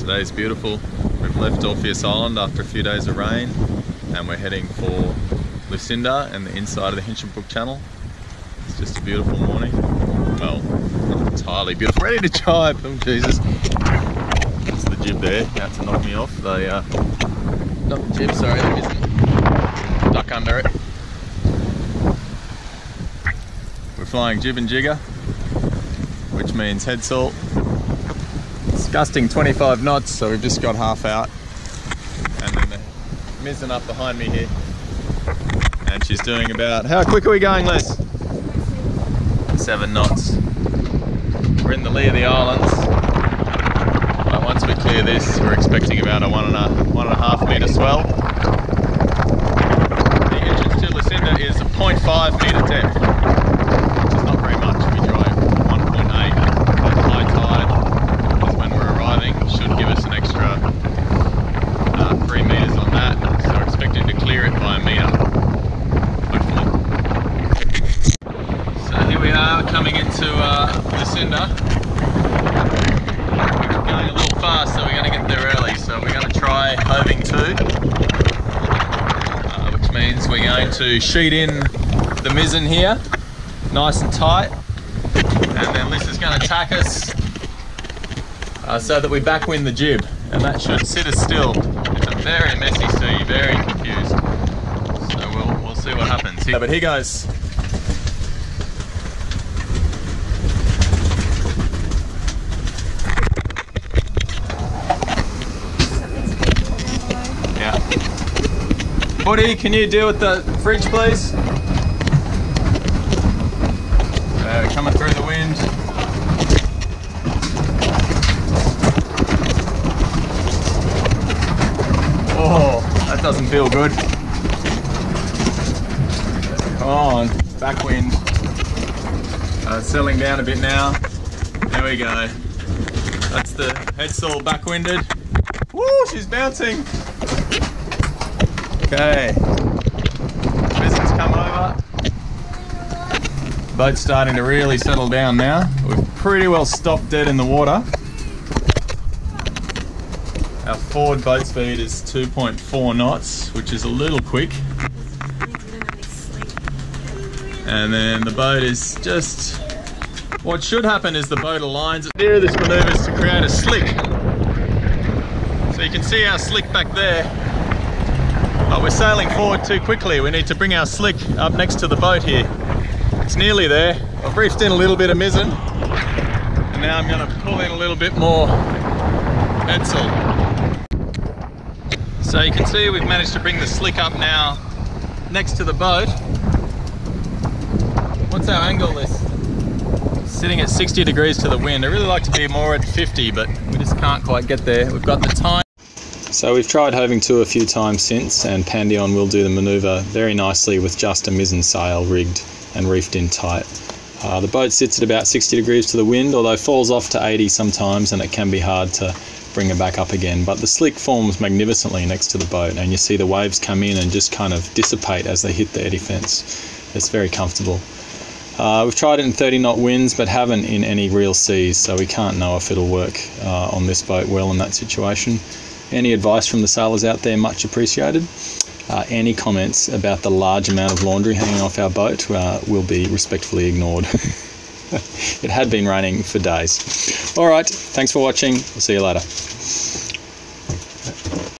Today's beautiful. We've left Orpheus Island after a few days of rain and we're heading for Lucinda and the inside of the Hinchinbrook Channel. It's just a beautiful morning. Well, not entirely beautiful. Ready to jibe. Oh Jesus. That's the jib there. Out to knock me off. They not the jib, sorry, there isn't. Duck under it. We're flying jib and jigger, which means head salt. It's gusting 25 knots, so we've just got half out. And then the mizzen up behind me here. And she's doing about, how quick are we going, Les? 7 knots. We're in the lee of the islands. But once we clear this, we're expecting about a 1.5 metre swell. The entrance to Lucinda is a 0.5 metre depth, which is not very much. We drive 1.8. At high tide is when we're arriving. Should give us an extra 3 metres on that. So we're expecting to clear it by a metre. We are coming into Lucinda. We're going a little fast, so we're going to get there early. So we're going to try Hoving 2, which means we're going to sheet in the mizzen here, nice and tight, and then Liz is going to tack us so that we backwind the jib, and that should sit us still. It's a very messy sea, very confused. So we'll see what happens. But here goes. Woody, can you deal with the fridge, please? We're coming through the wind. Oh, that doesn't feel good. Come on, backwind. Settling down a bit now. There we go. That's the headsail backwinded. Woo, she's bouncing. Okay, mizzen's come over. Boat's starting to really settle down now. We've pretty well stopped dead in the water. Our forward boat speed is 2.4 knots, which is a little quick. And then the boat is just... What should happen is the boat aligns. The idea of this manoeuvre is to create a slick. So you can see our slick back there. Oh, we're sailing forward too quickly. We need to bring our slick up next to the boat here. It's nearly there. I've reefed in a little bit of mizzen, and now I'm going to pull in a little bit more headsail. So you can see we've managed to bring the slick up now next to the boat. What's our angle, Liz? Sitting at 60 degrees to the wind. I really like to be more at 50, but we just can't quite get there. We've got the time. So we've tried Hoving 2 a few times since, and Pandion will do the manoeuvre very nicely with just a mizzen sail rigged and reefed in tight. The boat sits at about 60 degrees to the wind, although falls off to 80 sometimes, and it can be hard to bring it back up again. But the slick forms magnificently next to the boat, and you see the waves come in and just kind of dissipate as they hit the eddy fence. It's very comfortable. We've tried it in 30 knot winds, but haven't in any real seas, so we can't know if it'll work on this boat well in that situation. Any advice from the sailors out there, much appreciated. Any comments about the large amount of laundry hanging off our boat will be respectfully ignored. It had been raining for days. All right, thanks for watching. We'll see you later.